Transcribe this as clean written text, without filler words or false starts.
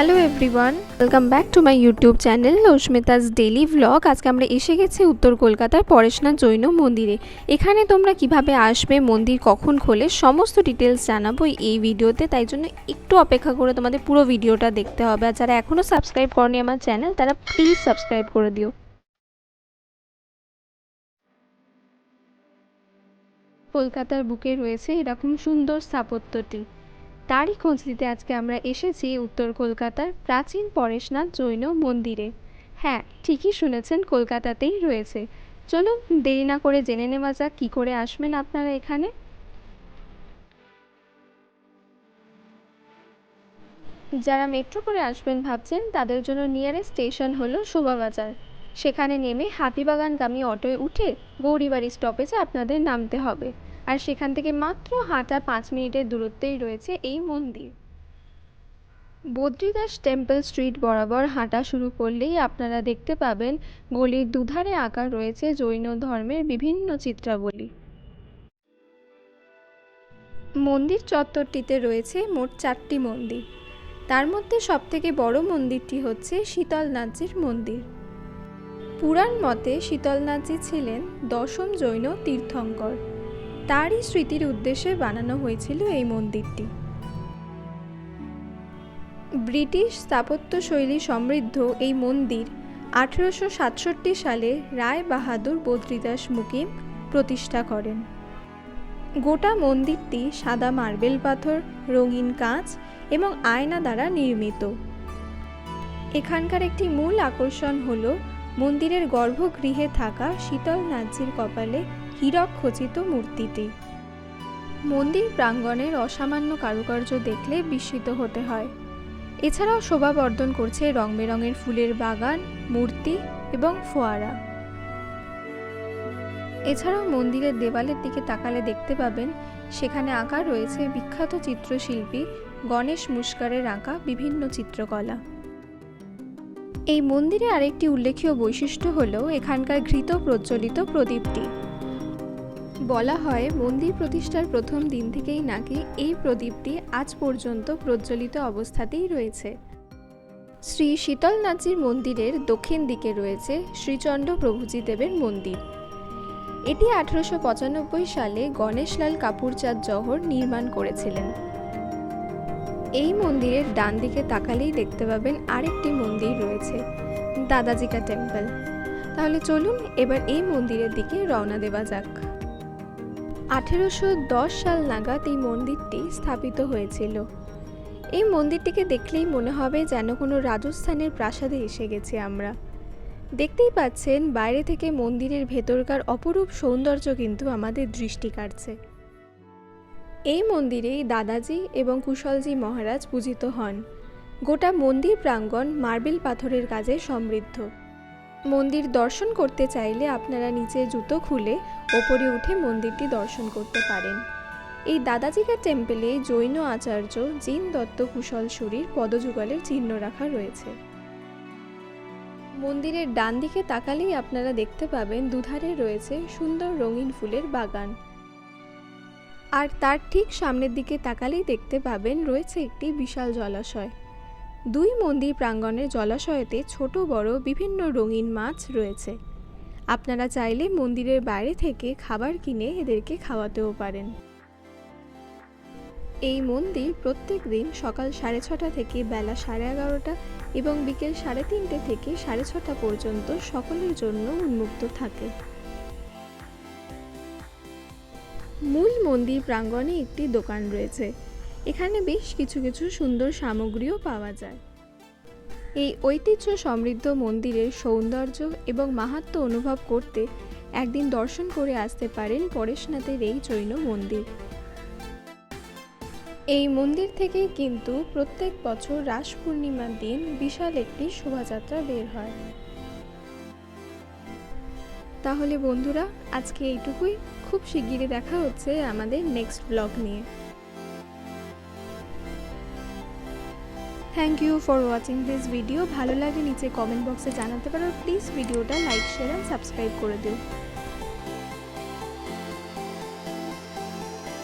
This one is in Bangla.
Hello everyone, welcome back to my YouTube channel Asmita's daily vlog. আজকে আমরা এসে গেছি উত্তর কলকাতার পরেশনাথ জৈন মন্দিরে। এখানে তোমরা কিভাবে আসবে, মন্দির কখন খোলে, সমস্ত ডিটেলস জানাবো এই ভিডিওতে। তাই জন্য একটু অপেক্ষা করে তোমাদের পুরো ভিডিওটা দেখতে হবে। আর যারা এখনও সাবস্ক্রাইব করনি আমার চ্যানেল, তারা প্লিজ সাবস্ক্রাইব করে দিও। কলকাতার বুকে রয়েছে এরকম সুন্দর স্থাপত্যটি, তারই খোঁজ দিতে আজকে আমরা এসেছি উত্তর কলকাতার প্রাচীন পরেশনাথ জৈন মন্দিরে। হ্যাঁ, ঠিকই শুনেছেন, কলকাতাতেই রয়েছে। চলুন দেরি না করে জেনে নেওয়া যাক কী করে আসবেন আপনারা এখানে। যারা মেট্রো করে আসবেন ভাবছেন, তাদের জন্য নিয়ারেস্ট স্টেশন হলো শোভাবাজার। সেখানে নেমে হাতিবাগানগামী অটোয় উঠে গৌরীবাড়ি স্টপেজে আপনাদের নামতে হবে। আর সেখান থেকে মাত্র হাঁটা 5 মিনিটের দূরত্বেই রয়েছে এই মন্দির। বদ্রীদাস টেম্পল স্ট্রিট বরাবর হাঁটা শুরু করলেই আপনারা দেখতে পাবেন গলির দুধারে আঁকা রয়েছে জৈন ধর্মের বিভিন্ন চিত্রাবলী। মন্দির চত্বরটিতে রয়েছে মোট 4টি মন্দির। তার মধ্যে সবথেকে বড় মন্দিরটি হচ্ছে শীতলনাথজির মন্দির। পুরাণ মতে শীতলনাথজি ছিলেন দশম জৈন তীর্থঙ্কর। তারই স্মৃতির উদ্দেশ্যে বানানো হয়েছিল এই মন্দিরটি। ব্রিটিশ স্থাপত্যশৈলী সমৃদ্ধ এই মন্দির 1867 সালে রায় বাহাদুর বদ্রীদাস মুকিম প্রতিষ্ঠা করেন। গোটা মন্দিরটি সাদা মার্বেল পাথর, রঙিন কাঁচ এবং আয়না দ্বারা নির্মিত। এখানকার একটি মূল আকর্ষণ হল মন্দিরের গর্ভগৃহে থাকা শীতলনাথজির কপালে হীরক খচিত মূর্তিটি। মন্দির প্রাঙ্গণের অসামান্য কারুকার্য দেখলে বিস্মিত হতে হয়। এছাড়াও শোভাবর্ধন করছে রং বেরঙের ফুলের বাগান, মূর্তি এবং ফোয়ারা। এছাড়াও মন্দিরের দেওয়ালের দিকে তাকালে দেখতে পাবেন সেখানে আঁকা রয়েছে বিখ্যাত চিত্রশিল্পী গণেশ মুশকারের আঁকা বিভিন্ন চিত্রকলা। এই মন্দিরে আরেকটি উল্লেখ্য বৈশিষ্ট্য হল এখানকার ঘৃত প্রজ্বলিত প্রদীপটি। বলা হয় মন্দির প্রতিষ্ঠার প্রথম দিন থেকেই নাকি এই প্রদীপটি আজ পর্যন্ত প্রজ্বলিত অবস্থাতেই রয়েছে। শ্রী শীতলনাথজির মন্দিরের দক্ষিণ দিকে রয়েছে শ্রীচন্ড প্রভুজি দেবের মন্দির। এটি 1895 সালে গণেশলাল কাপুরচাঁদ জহর নির্মাণ করেছিলেন। এই মন্দিরের ডান দিকে তাকালেই দেখতে পাবেন আরেকটি মন্দির রয়েছে, দাদাজি কা টেম্পল। তাহলে চলুন এবার এই মন্দিরের দিকে রওনা দেওয়া যাক। 1810 সাল নাগাদ এই মন্দিরটি স্থাপিত হয়েছিল। এই মন্দিরটিকে দেখলেই মনে হবে যেন কোনো রাজস্থানের প্রাসাদে এসে গেছি আমরা। দেখতেই পাচ্ছেন বাইরে থেকে মন্দিরের ভেতরকার অপরূপ সৌন্দর্য কিন্তু আমাদের দৃষ্টি কাড়ছে। এই মন্দিরেই দাদাজি এবং কুশলজি মহারাজ পূজিত হন। গোটা মন্দির প্রাঙ্গণ মার্বেল পাথরের কাজে সমৃদ্ধ। মন্দির দর্শন করতে চাইলে আপনারা নিচে জুতো খুলে ওপরে উঠে মন্দিরটি দর্শন করতে পারেন। এই দাদাজিকা টেম্পলে জৈন আচার্য জিন দত্ত কুশলসুরির পদযুগলের চিহ্ন রাখা রয়েছে। মন্দিরের ডান দিকে তাকালেই আপনারা দেখতে পাবেন দুধারে রয়েছে সুন্দর রঙিন ফুলের বাগান। আর তার ঠিক সামনের দিকে তাকালেই দেখতে পাবেন রয়েছে একটি বিশাল জলাশয়। দুই মন্দির প্রাঙ্গণের জলাশয়েতে ছোট বড় বিভিন্ন রঙিন মাছ রয়েছে। আপনারা চাইলে মন্দিরের বাইরে থেকে খাবার কিনে এদেরকে খাওয়াতেও পারেন। এই মন্দির প্রত্যেক দিন সকাল 6:30 থেকে বেলা 11:30 এবং বিকেল 3:30 থেকে 6:30 পর্যন্ত সকলের জন্য উন্মুক্ত থাকে। মূল মন্দির প্রাঙ্গণে একটি দোকান রয়েছে। এখানে বেশ কিছু সুন্দর সামগ্রীও পাওয়া যায়। এই ঐতিহ্য সমৃদ্ধ মন্দিরের সৌন্দর্য এবং মাহাত্ম্য অনুভব করতে একদিন দর্শন করে আসতে পারেন পরেশনাথের এই জৈন মন্দির। এই মন্দির থেকেই কিন্তু প্রত্যেক বছর রাস পূর্ণিমার দিন বিশাল একটি শোভাযাত্রা বের হয়। তাহলে বন্ধুরা, আজকে এইটুকুই। খুব শিগগিরই দেখা হচ্ছে আমাদের নেক্সট ব্লগ নিয়ে। Thank you for watching this video. ভালো লাগে নিচে কমেন্ট বক্সে জানাতে পারো। প্লিজ ভিডিওটা লাইক, শেয়ার অ্যান্ড সাবস্ক্রাইব করে দিও।